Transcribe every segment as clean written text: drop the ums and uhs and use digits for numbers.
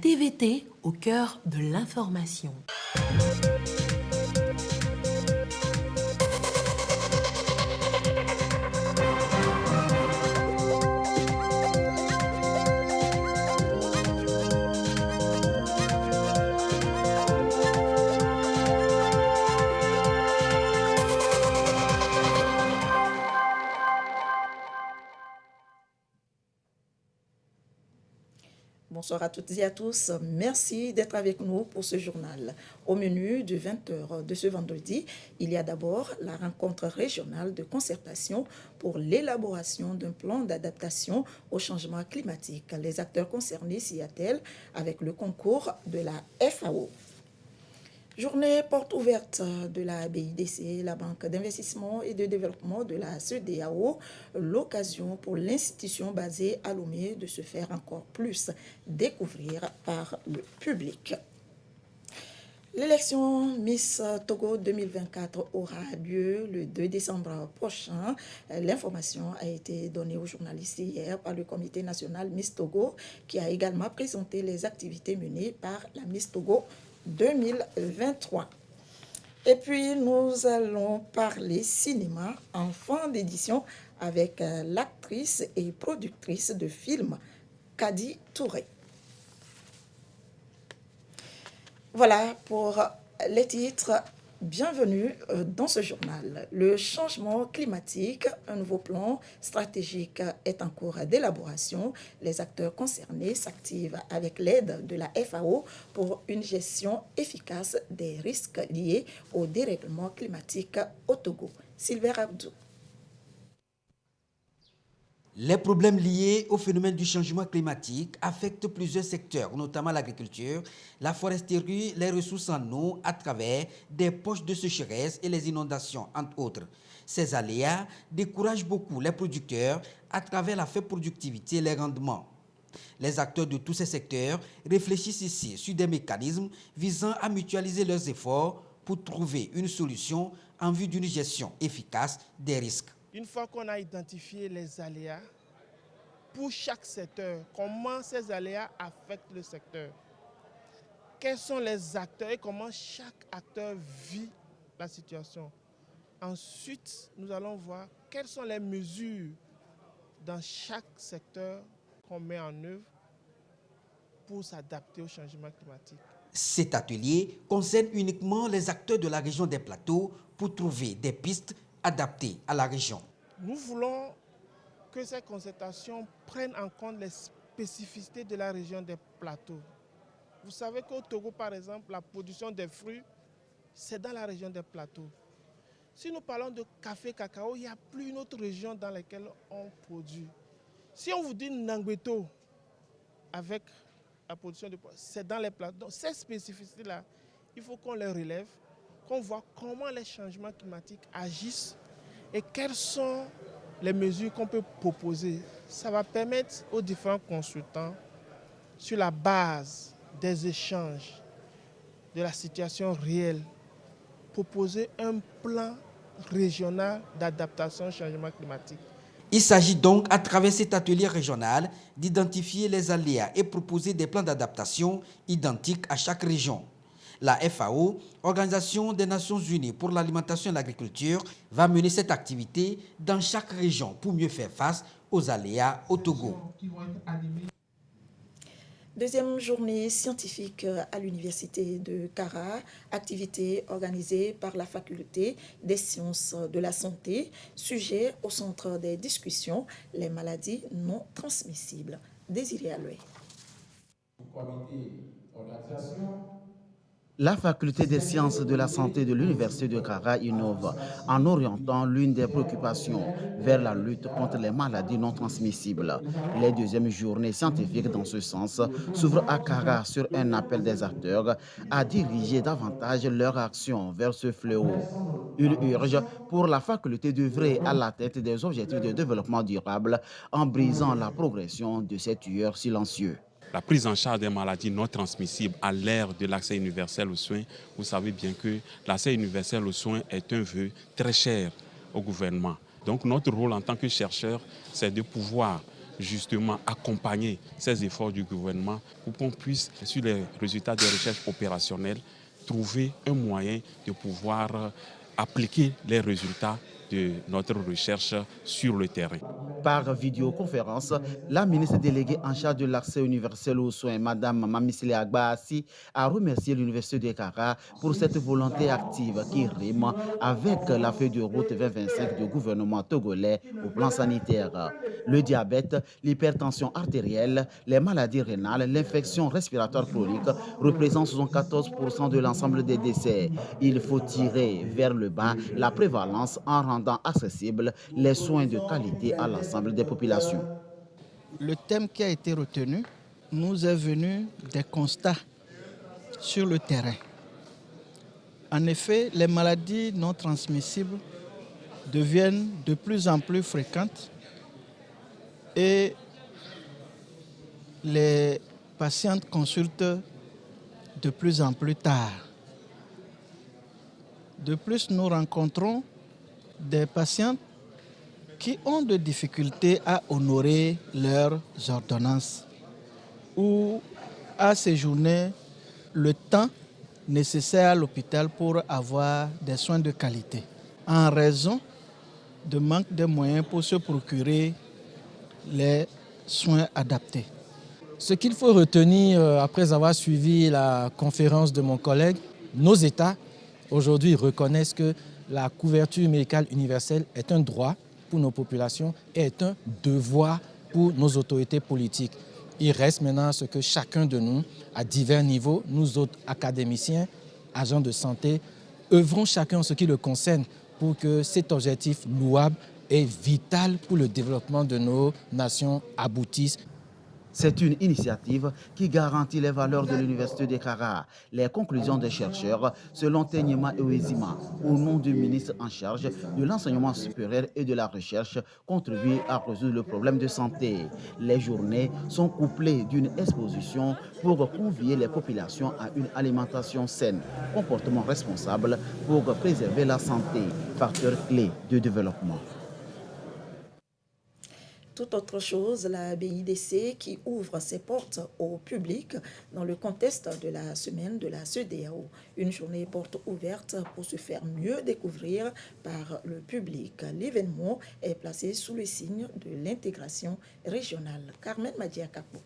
TVT au cœur de l'information. Bonsoir à toutes et à tous. Merci d'être avec nous pour ce journal. Au menu de 20h de ce vendredi, il y a d'abord la rencontre régionale de concertation pour l'élaboration d'un plan d'adaptation au changement climatique. Les acteurs concernés s'y attellent avec le concours de la FAO. Journée porte ouverte de la BIDC, la Banque d'investissement et de développement de la CEDEAO, l'occasion pour l'institution basée à Lomé de se faire encore plus découvrir par le public. L'élection Miss Togo 2024 aura lieu le 2 décembre prochain. L'information a été donnée aux journalistes hier par le Comité national Miss Togo, qui a également présenté les activités menées par la Miss Togo 2023. Et puis, nous allons parler cinéma en fin d'édition avec l'actrice et productrice de films, Kadi Touré. Voilà pour les titres. Bienvenue dans ce journal. Le changement climatique, un nouveau plan stratégique est en cours d'élaboration. Les acteurs concernés s'activent avec l'aide de la FAO pour une gestion efficace des risques liés au dérèglement climatique au Togo. Sylvain Abdou. Les problèmes liés au phénomène du changement climatique affectent plusieurs secteurs, notamment l'agriculture, la foresterie, les ressources en eau à travers des poches de sécheresse et les inondations, entre autres. Ces aléas découragent beaucoup les producteurs à travers la faible productivité et les rendements. Les acteurs de tous ces secteurs réfléchissent ici sur des mécanismes visant à mutualiser leurs efforts pour trouver une solution en vue d'une gestion efficace des risques. Une fois qu'on a identifié les aléas, pour chaque secteur, comment ces aléas affectent le secteur, quels sont les acteurs et comment chaque acteur vit la situation. Ensuite, nous allons voir quelles sont les mesures dans chaque secteur qu'on met en œuvre pour s'adapter au changement climatique. Cet atelier concerne uniquement les acteurs de la région des plateaux pour trouver des pistes adaptées à la région. Nous voulons que ces concertations prennent en compte les spécificités de la région des plateaux. Vous savez qu'au Togo, par exemple, la production des fruits, c'est dans la région des plateaux. Si nous parlons de café, cacao, il n'y a plus une autre région dans laquelle on produit. Si on vous dit Nangbeto, avec la production de poisson, c'est dans les plateaux. Donc ces spécificités-là, il faut qu'on les relève, qu'on voit comment les changements climatiques agissent et quelles sont les mesures qu'on peut proposer. Ça va permettre aux différents consultants, sur la base des échanges, de la situation réelle, proposer un plan régional d'adaptation au changement climatique. Il s'agit donc, à travers cet atelier régional, d'identifier les aléas et proposer des plans d'adaptation identiques à chaque région. La FAO, Organisation des Nations Unies pour l'alimentation et l'agriculture, va mener cette activité dans chaque région pour mieux faire face aux aléas au Togo. Deuxième journée scientifique à l'université de Kara, activité organisée par la faculté des sciences de la santé, sujet au centre des discussions, les maladies non transmissibles. Désiré Aloué. La faculté des sciences de la santé de l'université de Kara innove en orientant l'une des préoccupations vers la lutte contre les maladies non transmissibles. Les deuxièmes journées scientifiques dans ce sens s'ouvrent à Kara sur un appel des acteurs à diriger davantage leur action vers ce fléau. Il urge pour la faculté d'œuvrer à la tête des objectifs de développement durable en brisant la progression de ces tueurs silencieux. La prise en charge des maladies non transmissibles à l'ère de l'accès universel aux soins, vous savez bien que l'accès universel aux soins est un vœu très cher au gouvernement. Donc notre rôle en tant que chercheur, c'est de pouvoir justement accompagner ces efforts du gouvernement pour qu'on puisse, sur les résultats des recherches opérationnelles, trouver un moyen de pouvoir appliquer les résultats de notre recherche sur le terrain. Par vidéoconférence, la ministre déléguée en charge de l'accès universel aux soins, Mme Mamisile Agbaassi, a remercié l'Université de Kara pour cette volonté active qui rime avec la feuille de route 2025 du gouvernement togolais au plan sanitaire. Le diabète, l'hypertension artérielle, les maladies rénales, l'infection respiratoire chronique représentent 74% de l'ensemble des décès. Il faut tirer vers le bas la prévalence en rendant accessibles les soins de qualité à l'ensemble des populations. Le thème qui a été retenu nous est venu des constats sur le terrain. En effet, les maladies non transmissibles deviennent de plus en plus fréquentes et les patientes consultent de plus en plus tard. De plus, nous rencontrons des patientes qui ont des difficultés à honorer leurs ordonnances ou à séjourner le temps nécessaire à l'hôpital pour avoir des soins de qualité, en raison de manque de moyens pour se procurer les soins adaptés. Ce qu'il faut retenir après avoir suivi la conférence de mon collègue, nos États aujourd'hui reconnaissent que la couverture médicale universelle est un droit pour nos populations et est un devoir pour nos autorités politiques. Il reste maintenant ce que chacun de nous, à divers niveaux, nous autres académiciens, agents de santé, œuvrons chacun en ce qui le concerne pour que cet objectif louable et vital pour le développement de nos nations aboutisse. C'est une initiative qui garantit les valeurs de l'Université de Kara. Les conclusions des chercheurs, selon Tenyema Ewezima, au nom du ministre en charge de l'enseignement supérieur et de la recherche, contribuent à résoudre le problème de santé. Les journées sont couplées d'une exposition pour convier les populations à une alimentation saine, comportement responsable pour préserver la santé, facteur clé de développement. Tout autre chose, la BIDC qui ouvre ses portes au public dans le contexte de la semaine de la CEDEAO. Une journée porte ouverte pour se faire mieux découvrir par le public. L'événement est placé sous le signe de l'intégration régionale. Carmen Madiakapo.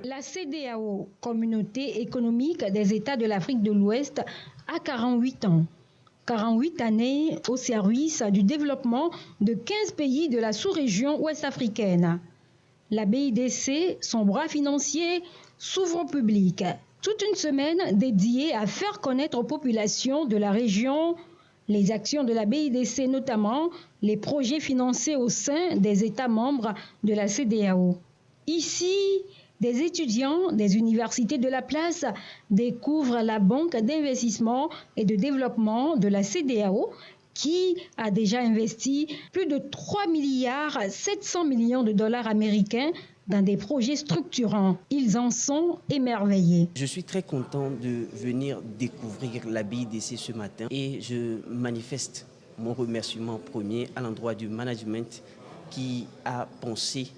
La CEDEAO, Communauté économique des États de l'Afrique de l'Ouest, a 48 ans. 48 années au service du développement de 15 pays de la sous-région ouest-africaine. La BIDC, son bras financier, s'ouvre au public. Toute une semaine dédiée à faire connaître aux populations de la région les actions de la BIDC, notamment les projets financés au sein des États membres de la CEDEAO. Ici, des étudiants des universités de la place découvrent la banque d'investissement et de développement de la CEDEAO qui a déjà investi plus de 3,7 milliards de dollars américains dans des projets structurants. Ils en sont émerveillés. Je suis très content de venir découvrir la BIDC ce matin et je manifeste mon remerciement premier à l'endroit du management qui a pensé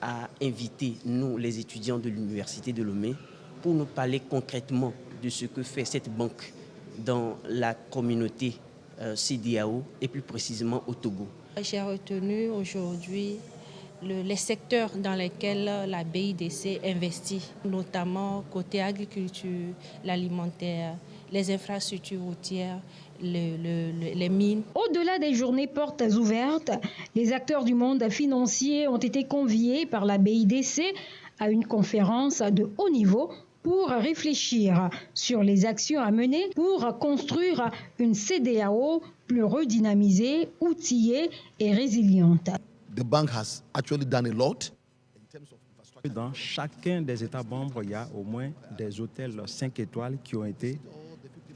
à inviter nous, les étudiants de l'Université de Lomé, pour nous parler concrètement de ce que fait cette banque dans la communauté CEDEAO et plus précisément au Togo. J'ai retenu aujourd'hui les secteurs dans lesquels la BIDC investit, notamment côté agriculture, l'alimentaire, les infrastructures routières, les mines. Au-delà des journées portes ouvertes, les acteurs du monde financier ont été conviés par la BIDC à une conférence de haut niveau pour réfléchir sur les actions à mener pour construire une CEDEAO plus redynamisée, outillée et résiliente. The bank has actually done a lot. Dans chacun des États membres, il y a au moins des hôtels 5 étoiles qui ont été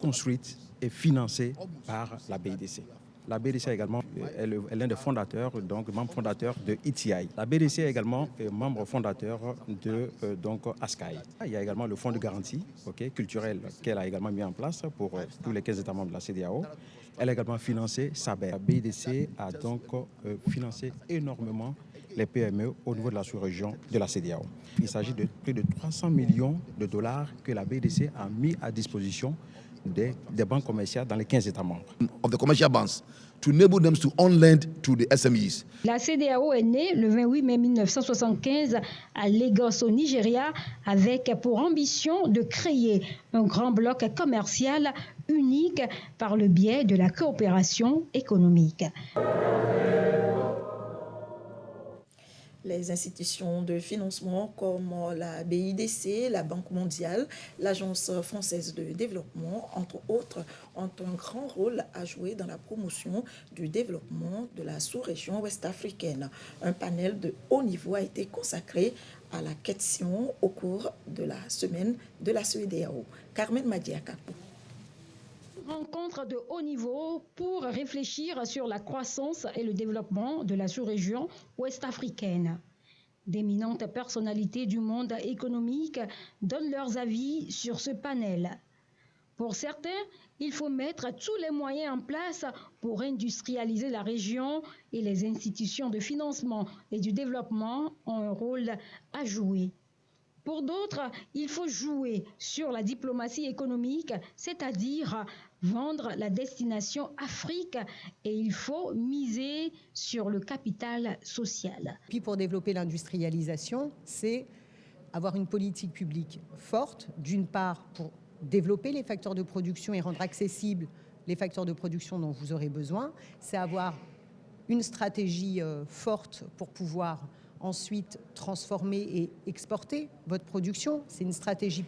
construits et financés par la BIDC. La BDC également est l'un des fondateurs, donc membre fondateur de ETI. La BDC est également membre fondateur de ASCAI. Il y a également le fonds de garantie culturel qu'elle a également mis en place pour tous les 15 États membres de la CEDEAO. Elle a également financé SABER. La BDC a donc financé énormément les PME au niveau de la sous-région de la CEDEAO. Il s'agit de plus de 300 millions de dollars que la BDC a mis à disposition des banques commerciales dans les 15 États membres. Of the commercial banks to enable them to on-lend to the SMEs. La CEDEAO est née le 28 mai 1975 à Lagos au Nigeria avec pour ambition de créer un grand bloc commercial unique par le biais de la coopération économique. Les institutions de financement comme la BIDC, la Banque mondiale, l'Agence française de développement, entre autres, ont un grand rôle à jouer dans la promotion du développement de la sous-région ouest-africaine. Un panel de haut niveau a été consacré à la question au cours de la semaine de la CEDEAO. Carmen Madiakapo. Rencontre de haut niveau pour réfléchir sur la croissance et le développement de la sous-région ouest-africaine. D'éminentes personnalités du monde économique donnent leurs avis sur ce panel. Pour certains, il faut mettre tous les moyens en place pour industrialiser la région et les institutions de financement et du développement ont un rôle à jouer. Pour d'autres, il faut jouer sur la diplomatie économique, c'est-à-dire vendre la destination Afrique et il faut miser sur le capital social. Puis pour développer l'industrialisation, c'est avoir une politique publique forte, d'une part pour développer les facteurs de production et rendre accessibles les facteurs de production dont vous aurez besoin, c'est avoir une stratégie forte pour pouvoir ensuite transformer et exporter votre production. C'est une stratégie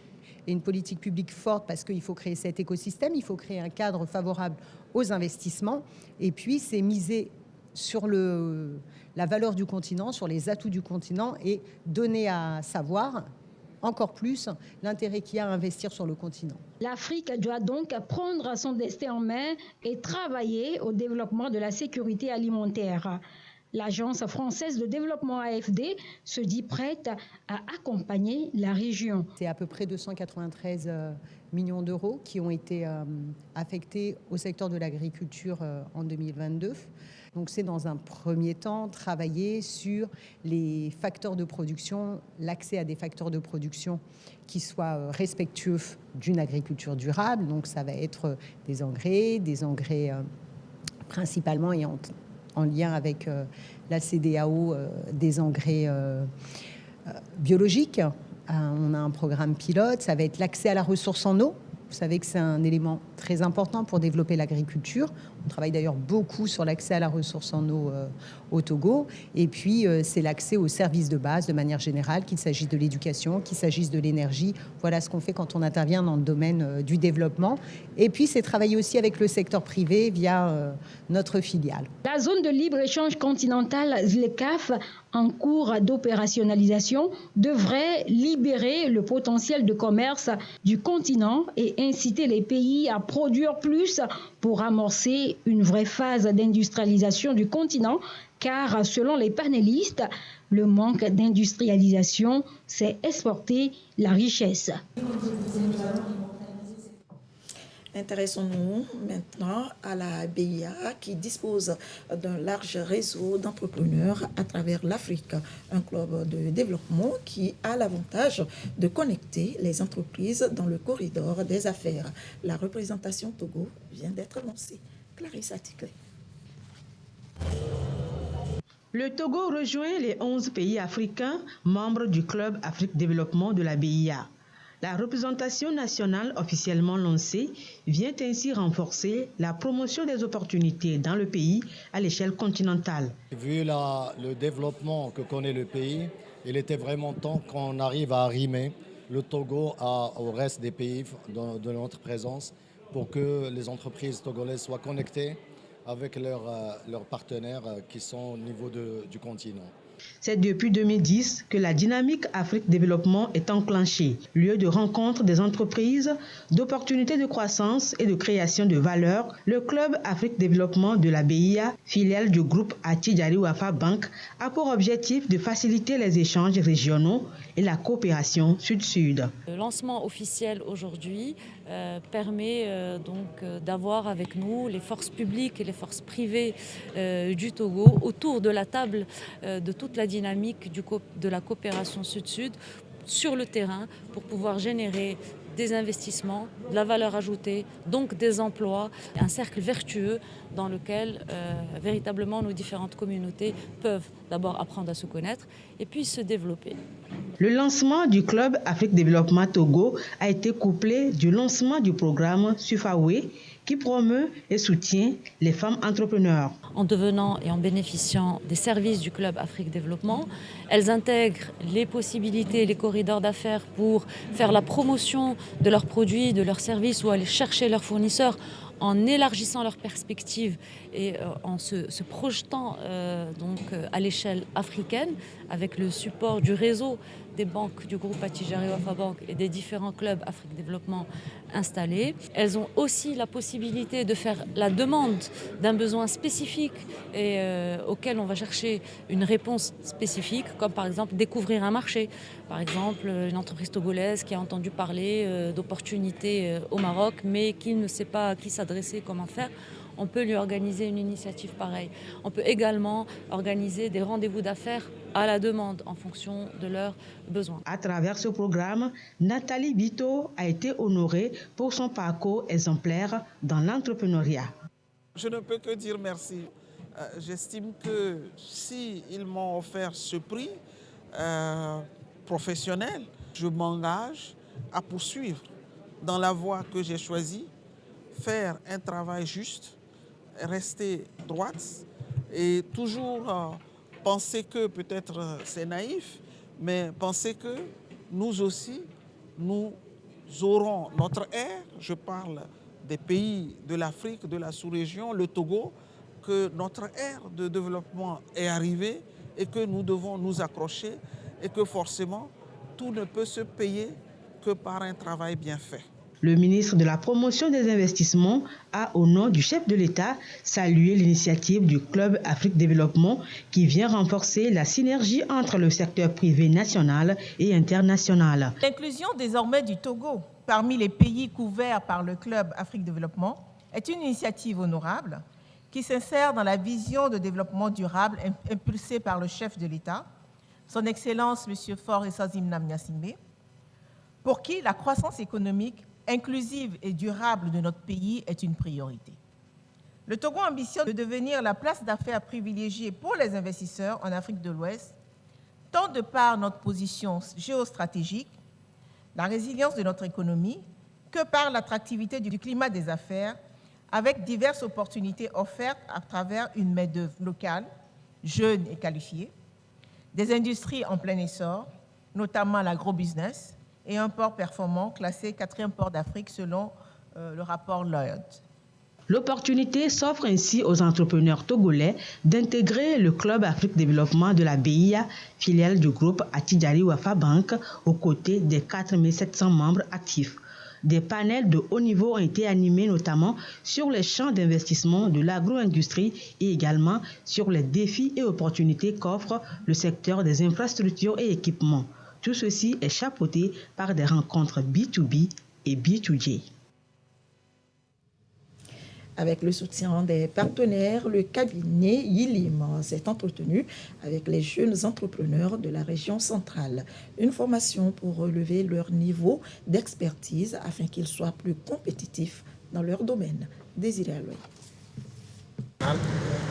et une politique publique forte parce qu'il faut créer cet écosystème, il faut créer un cadre favorable aux investissements et puis c'est miser sur la valeur du continent, sur les atouts du continent et donner à savoir encore plus l'intérêt qu'il y a à investir sur le continent. L'Afrique doit donc prendre son destin en main et travailler au développement de la sécurité alimentaire. L'Agence française de développement AFD se dit prête à accompagner la région. C'est à peu près 293 millions d'euros qui ont été affectés au secteur de l'agriculture en 2022. Donc c'est dans un premier temps travailler sur les facteurs de production, l'accès à des facteurs de production qui soient respectueux d'une agriculture durable. Donc ça va être des engrais principalement et en lien avec la CEDEAO, des engrais biologiques. On a un programme pilote, ça va être l'accès à la ressource en eau. Vous savez que c'est un élément très important pour développer l'agriculture. On travaille d'ailleurs beaucoup sur l'accès à la ressource en eau au Togo. Et puis, c'est l'accès aux services de base de manière générale, qu'il s'agisse de l'éducation, qu'il s'agisse de l'énergie. Voilà ce qu'on fait quand on intervient dans le domaine du développement. Et puis, c'est travailler aussi avec le secteur privé via notre filiale. La zone de libre-échange continentale ZLECAf, en cours d'opérationnalisation, devrait libérer le potentiel de commerce du continent et inciter les pays à produire plus pour amorcer une vraie phase d'industrialisation du continent, car selon les panélistes, le manque d'industrialisation, c'est exporter la richesse. Intéressons-nous maintenant à la BIA qui dispose d'un large réseau d'entrepreneurs à travers l'Afrique, un club de développement qui a l'avantage de connecter les entreprises dans le corridor des affaires. La représentation Togo vient d'être lancée. Clarisse Atiklé. Le Togo rejoint les 11 pays africains membres du Club Afrique Développement de la BIA. La représentation nationale officiellement lancée vient ainsi renforcer la promotion des opportunités dans le pays à l'échelle continentale. Vu le développement que connaît le pays, il était vraiment temps qu'on arrive à arrimer le Togo au reste des pays de notre présence pour que les entreprises togolaises soient connectées avec leurs partenaires qui sont au niveau du continent. C'est depuis 2010 que la dynamique Afrique Développement est enclenchée, lieu de rencontre des entreprises, d'opportunités de croissance et de création de valeur. Le Club Afrique Développement de la BIA, filiale du groupe Attijari Wafa Bank, a pour objectif de faciliter les échanges régionaux et la coopération sud-sud. Le lancement officiel aujourd'hui permet d'avoir avec nous les forces publiques et les forces privées du Togo autour de la table de toute la dynamique de la coopération sud-sud sur le terrain pour pouvoir générer des investissements, de la valeur ajoutée, donc des emplois, un cercle vertueux dans lequel véritablement nos différentes communautés peuvent d'abord apprendre à se connaître et puis se développer. Le lancement du Club Afrique Développement Togo a été couplé du lancement du programme Sufawe qui promeut et soutient les femmes entrepreneurs. En devenant et en bénéficiant des services du Club Afrique Développement, elles intègrent les possibilités, les corridors d'affaires pour faire la promotion de leurs produits, de leurs services ou aller chercher leurs fournisseurs en élargissant leurs perspectives et en se projetant à l'échelle africaine avec le support du réseau des banques du groupe Attijari Wafa Bank et des différents clubs Afrique Développement installés. Elles ont aussi la possibilité de faire la demande d'un besoin spécifique et auquel on va chercher une réponse spécifique, comme par exemple découvrir un marché. Par exemple, une entreprise togolaise qui a entendu parler d'opportunités au Maroc, mais qui ne sait pas à qui s'adresser, comment faire. On peut lui organiser une initiative pareille. On peut également organiser des rendez-vous d'affaires à la demande en fonction de leurs besoins. À travers ce programme, Nathalie Bito a été honorée pour son parcours exemplaire dans l'entrepreneuriat. Je ne peux que dire merci. J'estime que s'ils m'ont offert ce prix professionnel, je m'engage à poursuivre dans la voie que j'ai choisie, faire un travail juste, rester droite et toujours penser que, peut-être c'est naïf, mais penser que nous aussi, nous aurons notre ère, je parle des pays de l'Afrique, de la sous-région, le Togo, que notre ère de développement est arrivée et que nous devons nous accrocher et que forcément, tout ne peut se payer que par un travail bien fait. Le ministre de la Promotion des Investissements a, au nom du chef de l'État, salué l'initiative du Club Afrique Développement qui vient renforcer la synergie entre le secteur privé national et international. L'inclusion désormais du Togo parmi les pays couverts par le Club Afrique Développement est une initiative honorable qui s'insère dans la vision de développement durable impulsée par le chef de l'État, son Excellence M. Faure Essazim Namniassingbe, pour qui la croissance économique inclusive et durable de notre pays est une priorité. Le Togo ambitionne de devenir la place d'affaires privilégiée pour les investisseurs en Afrique de l'Ouest, tant de par notre position géostratégique, la résilience de notre économie, que par l'attractivité du climat des affaires, avec diverses opportunités offertes à travers une main-d'œuvre locale, jeune et qualifiée, des industries en plein essor, notamment l'agrobusiness, et un port performant classé 4e port d'Afrique selon le rapport Lloyd. L'opportunité s'offre ainsi aux entrepreneurs togolais d'intégrer le Club Afrique Développement de la BIA, filiale du groupe Attijari Wafa Bank, aux côtés des 4700 membres actifs. Des panels de haut niveau ont été animés notamment sur les champs d'investissement de l'agro-industrie et également sur les défis et opportunités qu'offre le secteur des infrastructures et équipements. Tout ceci est chapeauté par des rencontres B2B et B2J. Avec le soutien des partenaires, le cabinet Yilim s'est entretenu avec les jeunes entrepreneurs de la région centrale. Une formation pour relever leur niveau d'expertise afin qu'ils soient plus compétitifs dans leur domaine. Désiré Aloy.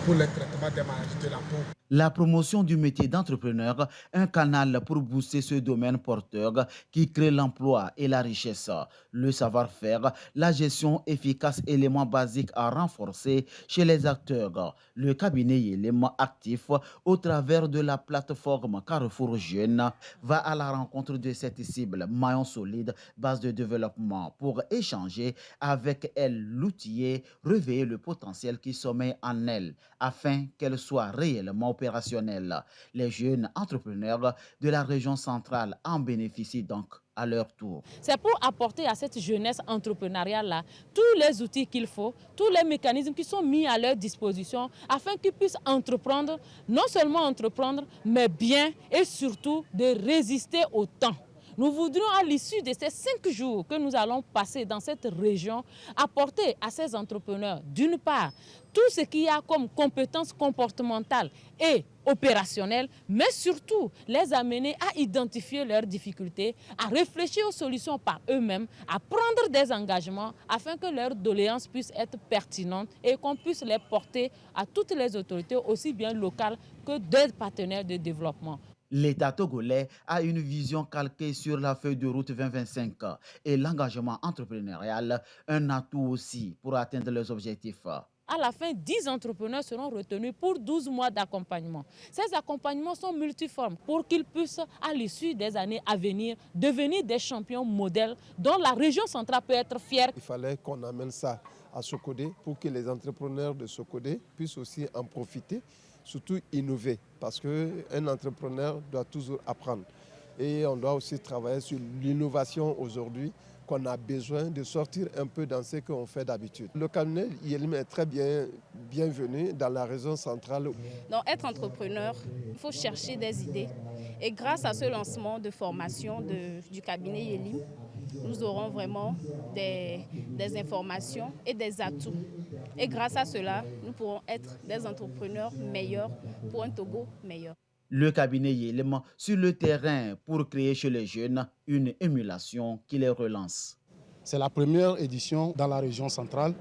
Pour le traitement des maladies de la peau. La promotion du métier d'entrepreneur, un canal pour booster ce domaine porteur qui crée l'emploi et la richesse. Le savoir-faire, la gestion efficace, élément basique à renforcer chez les acteurs. Le cabinet Yilim actif au travers de la plateforme Carrefour Jeune va à la rencontre de cette cible, maillon solide, base de développement, pour échanger avec elle, l'outiller, réveiller le potentiel qui sommeille en elle, afin qu'elle soit réellement opérationnel. Les jeunes entrepreneurs de la région centrale en bénéficient donc à leur tour. C'est pour apporter à cette jeunesse entrepreneuriale-là tous les outils qu'il faut, tous les mécanismes qui sont mis à leur disposition afin qu'ils puissent entreprendre, non seulement entreprendre, mais bien et surtout de résister au temps. Nous voudrions, à l'issue de ces 5 jours que nous allons passer dans cette région, apporter à ces entrepreneurs, d'une part, tout ce qu'il y a comme compétences comportementales et opérationnelles, mais surtout les amener à identifier leurs difficultés, à réfléchir aux solutions par eux-mêmes, à prendre des engagements afin que leurs doléances puissent être pertinentes et qu'on puisse les porter à toutes les autorités, aussi bien locales que des partenaires de développement. L'État togolais a une vision calquée sur la feuille de route 2025 et l'engagement entrepreneurial, un atout aussi pour atteindre leurs objectifs. À la fin, 10 entrepreneurs seront retenus pour 12 mois d'accompagnement. Ces accompagnements sont multiformes pour qu'ils puissent, à l'issue des années à venir, devenir des champions modèles dont la région centrale peut être fière. Il fallait qu'on amène ça à Sokodé pour que les entrepreneurs de Sokodé puissent aussi en profiter, surtout innover, parce qu'un entrepreneur doit toujours apprendre. Et on doit aussi travailler sur l'innovation aujourd'hui, qu'on a besoin de sortir un peu dans ce qu'on fait d'habitude. Le cabinet IELIM est très bienvenu dans la région centrale. Donc être entrepreneur, il faut chercher des idées. Et grâce à ce lancement de formation du cabinet IELIM, nous aurons vraiment des informations et des atouts. Et grâce à cela, nous pourrons être des entrepreneurs meilleurs pour un Togo meilleur. Le cabinet IELIM sur le terrain pour créer chez les jeunes une émulation qui les relance. C'est la première édition dans la région centrale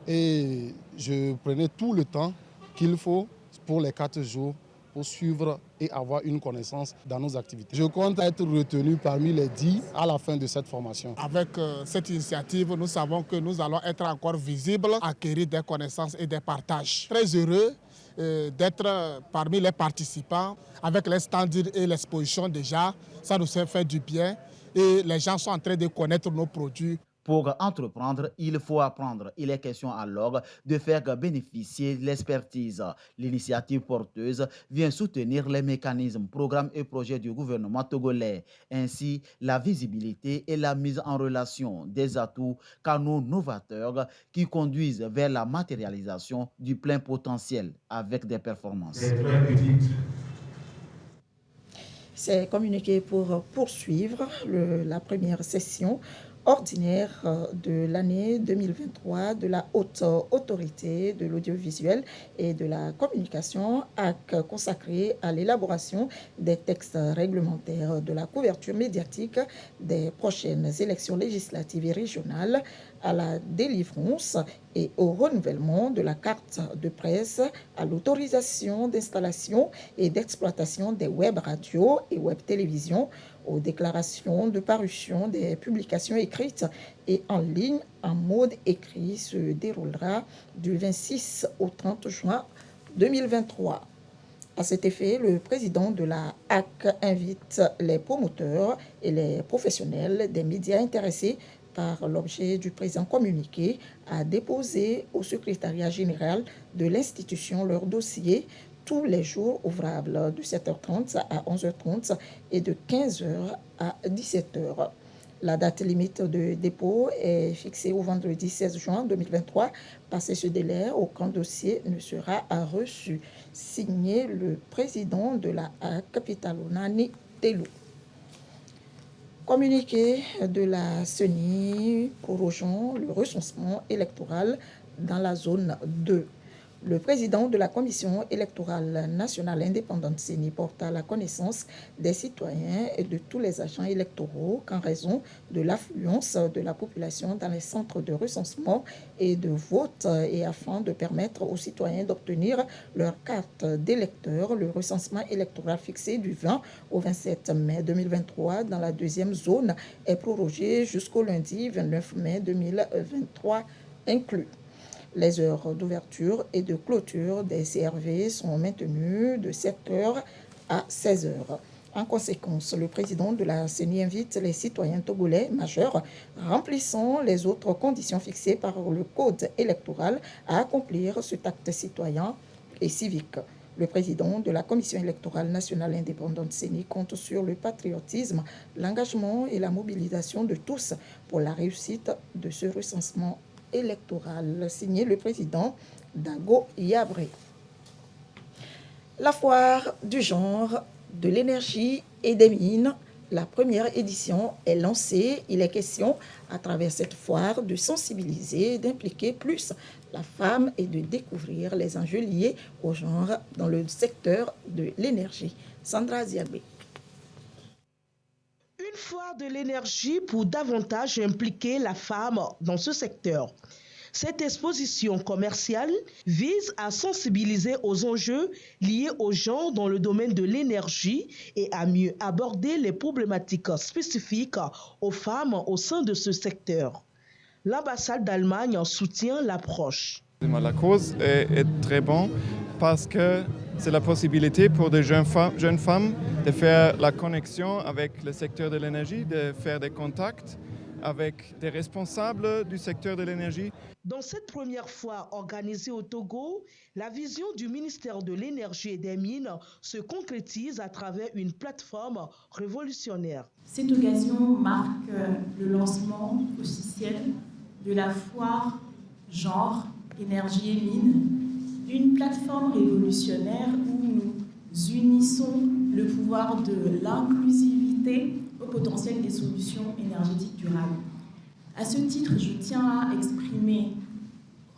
et je prenais tout le temps qu'il faut pour les 4 jours pour suivre et avoir une connaissance dans nos activités. Je compte être retenu parmi les 10 à la fin de cette formation. Avec cette initiative, nous savons que nous allons être encore visibles, acquérir des connaissances et des partages. Très heureux d'être parmi les participants avec les standards et l'exposition déjà. Ça nous fait du bien et les gens sont en train de connaître nos produits. Pour entreprendre, il faut apprendre. Il est question alors de faire bénéficier l'expertise. L'initiative porteuse vient soutenir les mécanismes, programmes et projets du gouvernement togolais. Ainsi, la visibilité et la mise en relation des atouts, canaux novateurs qui conduisent vers la matérialisation du plein potentiel avec des performances. C'est communiqué pour poursuivre la première session ordinaire de l'année 2023 de la Haute Autorité de l'audiovisuel et de la communication consacrée à l'élaboration des textes réglementaires de la couverture médiatique des prochaines élections législatives et régionales, à la délivrance et au renouvellement de la carte de presse, à l'autorisation d'installation et d'exploitation des web radios et web télévisions, aux déclarations de parution des publications écrites et en ligne en mode écrit se déroulera du 26 au 30 juin 2023. À cet effet, le président de la HAC invite les promoteurs et les professionnels des médias intéressés par l'objet du présent communiqué à déposer au secrétariat général de l'institution leur dossier tous les jours ouvrables de 7h30 à 11h30 et de 15h à 17h. La date limite de dépôt est fixée au vendredi 16 juin 2023. Passé ce délai, aucun dossier ne sera reçu. Signé le président de la Capitalonani Telou. Communiqué de la CENI prorogeant le recensement électoral dans la zone 2. Le président de la Commission électorale nationale indépendante CENI porte à la connaissance des citoyens et de tous les agents électoraux qu'en raison de l'affluence de la population dans les centres de recensement et de vote et afin de permettre aux citoyens d'obtenir leur carte d'électeur, le recensement électoral fixé du 20 au 27 mai 2023 dans la deuxième zone est prorogé jusqu'au lundi 29 mai 2023 inclus. Les heures d'ouverture et de clôture des CRV sont maintenues de 7h à 16h. En conséquence, le président de la CENI invite les citoyens togolais majeurs remplissant les autres conditions fixées par le code électoral à accomplir cet acte citoyen et civique. Le président de la Commission électorale nationale indépendante CENI compte sur le patriotisme, l'engagement et la mobilisation de tous pour la réussite de ce recensement électoral. Signé le président Dago Yabré. La foire du genre, de l'énergie et des mines, la première édition est lancée. Il est question, à travers cette foire, de sensibiliser, d'impliquer plus la femme et de découvrir les enjeux liés au genre dans le secteur de l'énergie. Sandra Ziabé. Une foire de l'énergie pour davantage impliquer la femme dans ce secteur. Cette exposition commerciale vise à sensibiliser aux enjeux liés au genre dans le domaine de l'énergie et à mieux aborder les problématiques spécifiques aux femmes au sein de ce secteur. L'ambassade d'Allemagne soutient l'approche. La cause est très bonne parce que c'est la possibilité pour des jeunes femmes de faire la connexion avec le secteur de l'énergie, de faire des contacts avec des responsables du secteur de l'énergie. Dans cette première fois organisée au Togo, la vision du ministère de l'Énergie et des Mines se concrétise à travers une plateforme révolutionnaire. Cette occasion marque le lancement officiel de la foire genre, énergie et mines, une plateforme révolutionnaire où nous unissons le pouvoir de l'inclusivité au potentiel des solutions énergétiques durables. À ce titre, je tiens à exprimer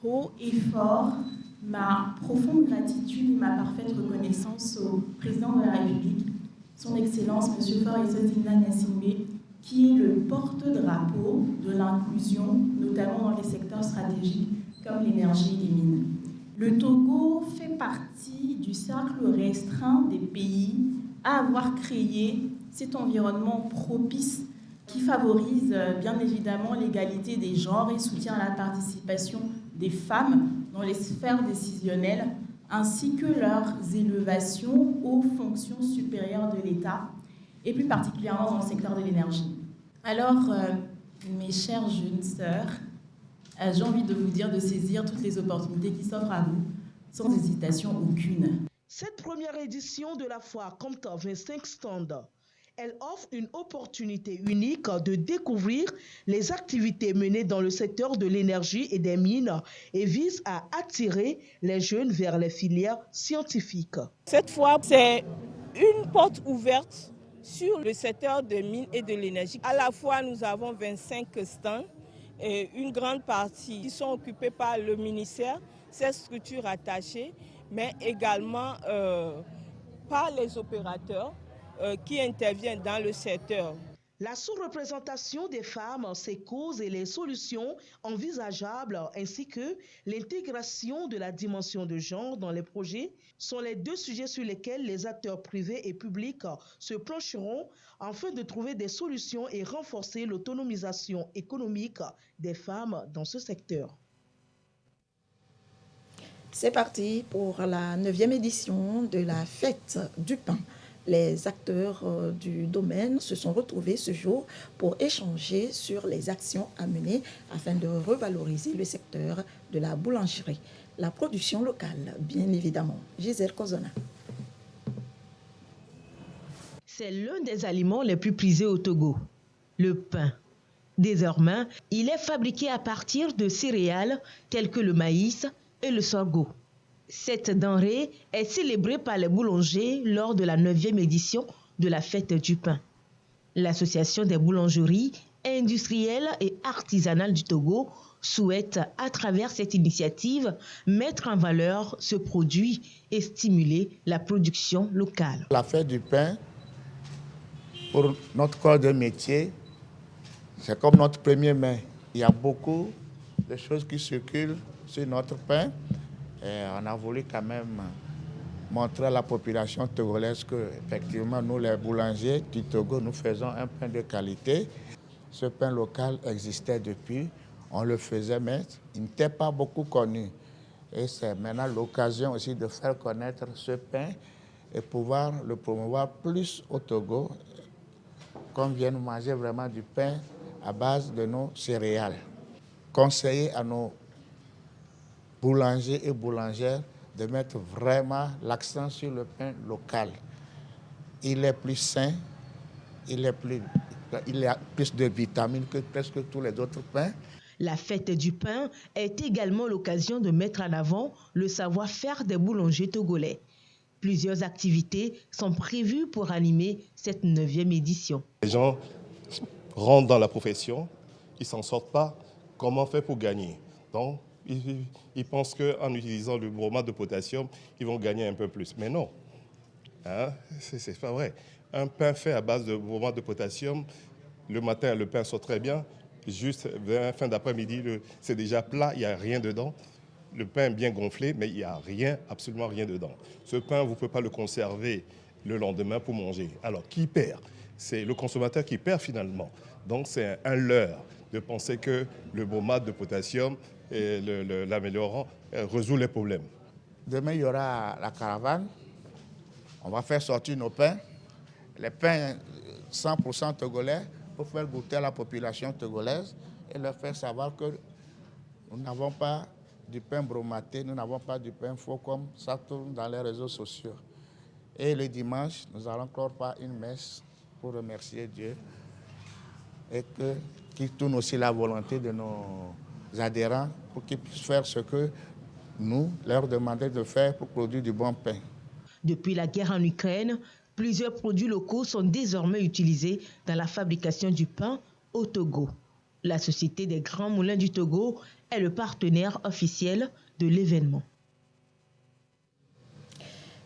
haut et fort ma profonde gratitude et ma parfaite reconnaissance au président de la République, son Excellence M. Faure Zinna Gnassingbé, qui est le porte-drapeau de l'inclusion, notamment dans les secteurs stratégiques comme l'énergie et les mines. Le Togo fait partie du cercle restreint des pays à avoir créé cet environnement propice qui favorise bien évidemment l'égalité des genres et soutient la participation des femmes dans les sphères décisionnelles ainsi que leurs élévations aux fonctions supérieures de l'État et plus particulièrement dans le secteur de l'énergie. Alors, mes chères jeunes sœurs, j'ai envie de vous dire de saisir toutes les opportunités qui s'offrent à vous, sans hésitation aucune. Cette première édition de la foire compte 25 stands. Elle offre une opportunité unique de découvrir les activités menées dans le secteur de l'énergie et des mines et vise à attirer les jeunes vers les filières scientifiques. Cette foire, c'est une porte ouverte sur le secteur des mines et de l'énergie. À la fois, nous avons 25 stands et une grande partie qui sont occupés par le ministère, ses structures attachées, mais également par les opérateurs qui interviennent dans le secteur. La sous-représentation des femmes, ses causes et les solutions envisageables, ainsi que l'intégration de la dimension de genre dans les projets, sont les deux sujets sur lesquels les acteurs privés et publics se pencheront afin de trouver des solutions et renforcer l'autonomisation économique des femmes dans ce secteur. C'est parti pour la 9e édition de la Fête du pain. Les acteurs du domaine se sont retrouvés ce jour pour échanger sur les actions à mener afin de revaloriser le secteur de la boulangerie. La production locale, bien évidemment. Gisèle Kozona. C'est l'un des aliments les plus prisés au Togo, le pain. Désormais, il est fabriqué à partir de céréales telles que le maïs et le sorgho. Cette denrée est célébrée par les boulangers lors de la 9e édition de la Fête du pain. L'Association des boulangeries industrielles et artisanales du Togo souhaite, à travers cette initiative, mettre en valeur ce produit et stimuler la production locale. La Fête du pain, pour notre corps de métier, c'est comme notre premier mai. Il y a beaucoup de choses qui circulent sur notre pain. Et on a voulu quand même montrer à la population togolaise que, effectivement, nous, les boulangers du Togo, nous faisons un pain de qualité. Ce pain local existait depuis, on le faisait, mais il n'était pas beaucoup connu. Et c'est maintenant l'occasion aussi de faire connaître ce pain et pouvoir le promouvoir plus au Togo, qu'on vienne manger vraiment du pain à base de nos céréales. Conseiller à nos boulangers et boulangères de mettre vraiment l'accent sur le pain local. Il est plus sain, il a plus de vitamines que presque tous les autres pains. La fête du pain est également l'occasion de mettre en avant le savoir-faire des boulangers togolais. Plusieurs activités sont prévues pour animer cette 9e édition. Les gens rentrent dans la profession, ils ne s'en sortent pas. Comment faire pour gagner? Donc, ils pensent qu'en utilisant le bromate de potassium, ils vont gagner un peu plus. Mais non, hein? C'est pas vrai. Un pain fait à base de bromate de potassium, le matin, le pain sort très bien. Juste vers fin d'après-midi, c'est déjà plat, il n'y a rien dedans. Le pain est bien gonflé, mais il n'y a rien, absolument rien dedans. Ce pain, vous ne pouvez pas le conserver le lendemain pour manger. Alors, qui perd? C'est le consommateur qui perd finalement. Donc, c'est un leurre de penser que le bromate de potassium, l'améliorant, résout les problèmes. Demain, il y aura la caravane. On va faire sortir nos pains. Les pains 100% togolais pour faire goûter à la population togolaise et leur faire savoir que nous n'avons pas du pain bromaté, nous n'avons pas du pain faux comme ça tourne dans les réseaux sociaux. Et le dimanche, nous allons encore faire une messe pour remercier Dieu et qu'il tourne aussi la volonté de nos adhérents pour qu'ils puissent faire ce que nous leur demandons de faire pour produire du bon pain. Depuis la guerre en Ukraine, plusieurs produits locaux sont désormais utilisés dans la fabrication du pain au Togo. La Société des Grands Moulins du Togo est le partenaire officiel de l'événement.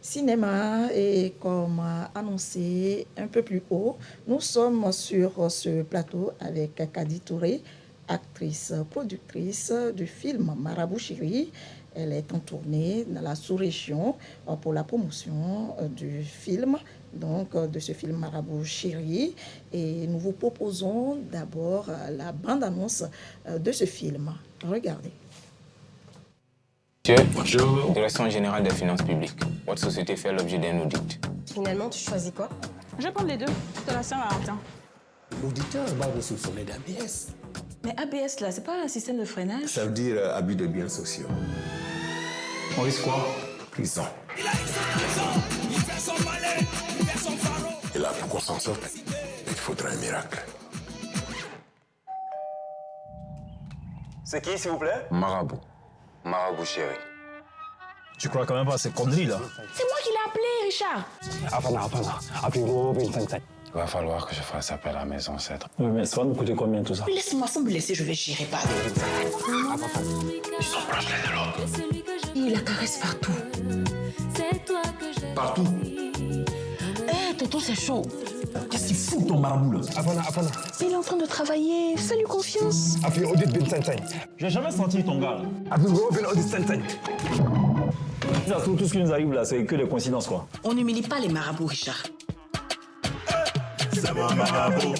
Cinéma, et comme annoncé un peu plus haut, nous sommes sur ce plateau avec Kadi Touré, actrice, productrice du film Marabout Chéri. Elle est en tournée dans la sous-région pour la promotion du film, donc de ce film Marabout Chéri. Et nous vous proposons d'abord la bande-annonce de ce film. Regardez. Bonjour. Direction générale des finances publiques. Votre société fait l'objet d'un audit. Finalement, tu choisis quoi? Je vais prendre les deux. De la Saint-Valentin. L'auditeur va vous soupçonner d'ABS. Mais ABS, là, c'est pas un système de freinage? Ça veut dire abus de biens sociaux. On risque quoi? Prison. Et là, pour qu'on s'en sorte, il faudra un miracle. C'est qui, s'il vous plaît? Marabout. Marabout Chéri. Tu crois quand même pas à ces conneries, là? C'est moi qui l'ai appelé, Richard. Appelez-moi Vincent. Il va falloir que je fasse appel à mes ancêtres. Oui, mais ça va nous coûter combien tout ça? Laisse-moi sans me laisser, je vais gérer pas. Ils sont proches l'un de l'autre. Il la caresse partout. Partout? Hé, tonton, c'est chaud. Qu'est-ce qu'il fout ton marabout là? Apana. Il est en train de travailler, fais-lui confiance. Appelez Audit Vincent. J'ai jamais senti ton gars là. Appelez Audit Vincent. Tout ce qui nous arrive là, c'est que des coïncidences quoi. On n'humilie pas les marabouts, Richard. C'est mon marabout.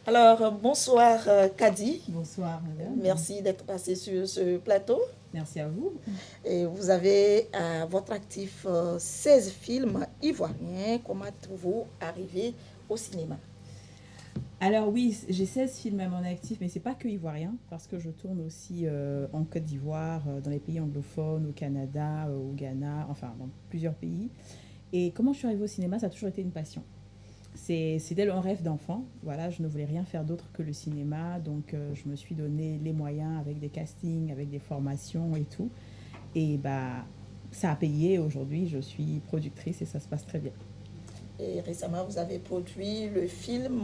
Alors, bonsoir Kadi. Bonsoir madame. Merci d'être passée sur ce plateau. Merci à vous. Et vous avez à votre actif 16 films ivoiriens. Comment êtes-vous arrivé au cinéma? Alors oui, j'ai 16 films à mon actif, mais ce n'est pas que ivoirien, parce que je tourne aussi en Côte d'Ivoire, dans les pays anglophones, au Canada, au Ghana, enfin dans plusieurs pays. Et comment je suis arrivée au cinéma, ça a toujours été une passion. C'était un rêve d'enfant. Voilà, je ne voulais rien faire d'autre que le cinéma, donc je me suis donné les moyens avec des castings, avec des formations et tout. Et ça a payé. Aujourd'hui, je suis productrice et ça se passe très bien. Et récemment, vous avez produit le film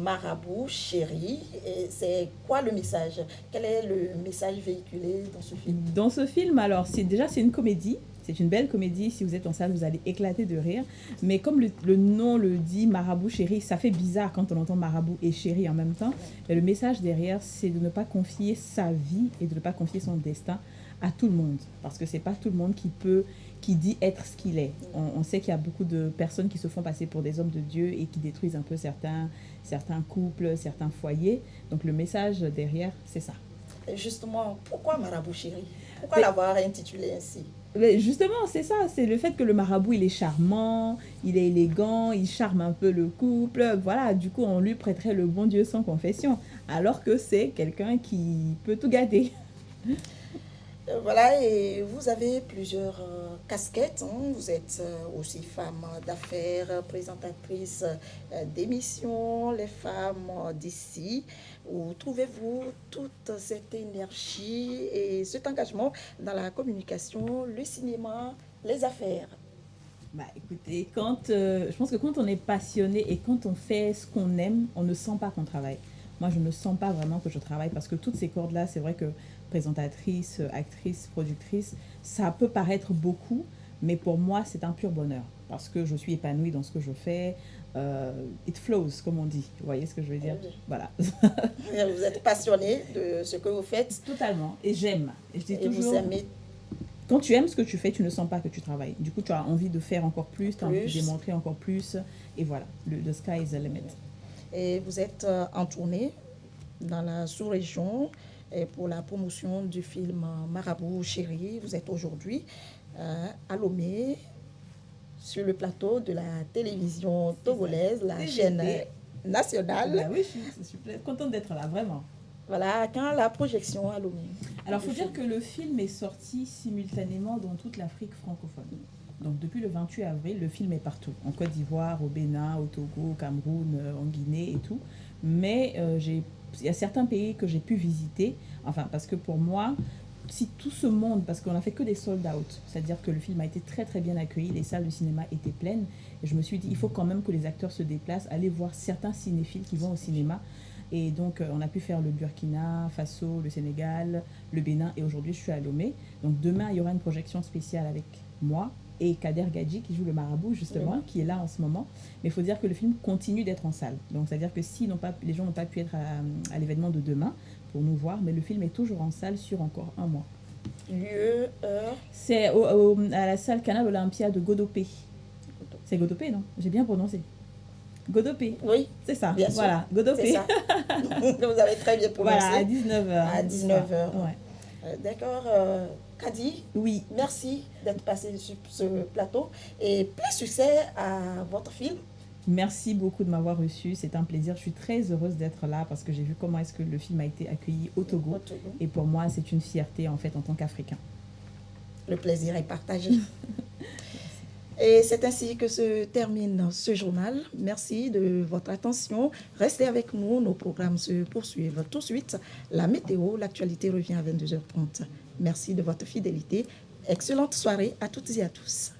Marabout Chéri. Et c'est quoi le message? Quel est le message véhiculé dans ce film? Dans ce film, alors, c'est une comédie. C'est une belle comédie. Si vous êtes en salle, vous allez éclater de rire. Mais comme le nom le dit, Marabout Chéri, ça fait bizarre quand on entend Marabout et Chéri en même temps. Mais le message derrière, c'est de ne pas confier sa vie et de ne pas confier son destin à tout le monde. Parce que c'est pas tout le monde qui dit être ce qu'il est. On sait qu'il y a beaucoup de personnes qui se font passer pour des hommes de Dieu et qui détruisent un peu certains couples, certains foyers. Donc le message derrière, c'est ça. Et justement, pourquoi Marabout Chéri? Pourquoi l'avoir intitulé ainsi? Mais justement, c'est ça. C'est le fait que le marabout, il est charmant, il est élégant, il charme un peu le couple. Voilà, du coup, on lui prêterait le bon Dieu sans confession. Alors que c'est quelqu'un qui peut tout gâter. Voilà, et vous avez plusieurs casquettes. Vous êtes aussi femme d'affaires, présentatrice d'émissions, les femmes d'ici. Où trouvez-vous toute cette énergie et cet engagement dans la communication, le cinéma, les affaires? Écoutez, je pense que quand on est passionné et quand on fait ce qu'on aime, on ne sent pas qu'on travaille. Moi, je ne sens pas vraiment que je travaille parce que toutes ces cordes-là, c'est vrai que présentatrice, actrice, productrice, ça peut paraître beaucoup, mais pour moi, c'est un pur bonheur parce que je suis épanouie dans ce que je fais. It flows, comme on dit. Vous voyez ce que je veux dire? Oui. Voilà. Vous êtes passionnée de ce que vous faites. Totalement. Et j'aime. Et je dis toujours, vous aimez. Quand tu aimes ce que tu fais, tu ne sens pas que tu travailles. Du coup, tu as envie de faire encore plus, tu as envie de démontrer encore plus. Et voilà, the sky is the limit. Et vous êtes en tournée dans la sous-région pour la promotion du film Marabout Chéri. Vous êtes aujourd'hui à Lomé, sur le plateau de la télévision togolaise, la chaîne nationale. Oui, je suis contente d'être là, vraiment. Voilà, quand la projection à Lomé? Alors, il faut dire que le film est sorti simultanément dans toute l'Afrique francophone. Donc, depuis le 28 avril, le film est partout. En Côte d'Ivoire, au Bénin, au Togo, au Cameroun, en Guinée et tout. Mais il y a certains pays que j'ai pu visiter. Enfin, parce que pour moi, si tout ce monde, parce qu'on n'a fait que des sold out, c'est-à-dire que le film a été très très bien accueilli, les salles de cinéma étaient pleines. Et je me suis dit, il faut quand même que les acteurs se déplacent, aller voir certains cinéphiles qui vont au cinéma. Et donc, on a pu faire le Burkina Faso, le Sénégal, le Bénin. Et aujourd'hui, je suis à Lomé. Donc, demain, il y aura une projection spéciale avec moi et Kader Gadji qui joue le marabout, justement, qui est là en ce moment. Mais il faut dire que le film continue d'être en salle. Donc, c'est-à-dire que si les gens n'ont pas pu être à l'événement de demain pour nous voir, mais le film est toujours en salle sur encore un mois. Lieu, heure? C'est à la salle Canal Olympia de Godopé. C'est Godopé, non? J'ai bien prononcé. Godopé. Oui. C'est ça. Bien voilà, sûr. Godopé. C'est ça. Vous avez très bien prononcé. Voilà, à 19h. À 19h. Ouais. D'accord. Kadi, oui. Merci d'être passé sur ce plateau et plein succès à votre film. Merci beaucoup de m'avoir reçu. C'est un plaisir. Je suis très heureuse d'être là parce que j'ai vu comment est-ce que le film a été accueilli au Togo. Et pour moi, c'est une fierté en fait en tant qu'Africain. Le plaisir est partagé. Et c'est ainsi que se termine ce journal. Merci de votre attention. Restez avec nous, nos programmes se poursuivent tout de suite. La météo, l'actualité revient à 22h30. Merci de votre fidélité. Excellente soirée à toutes et à tous.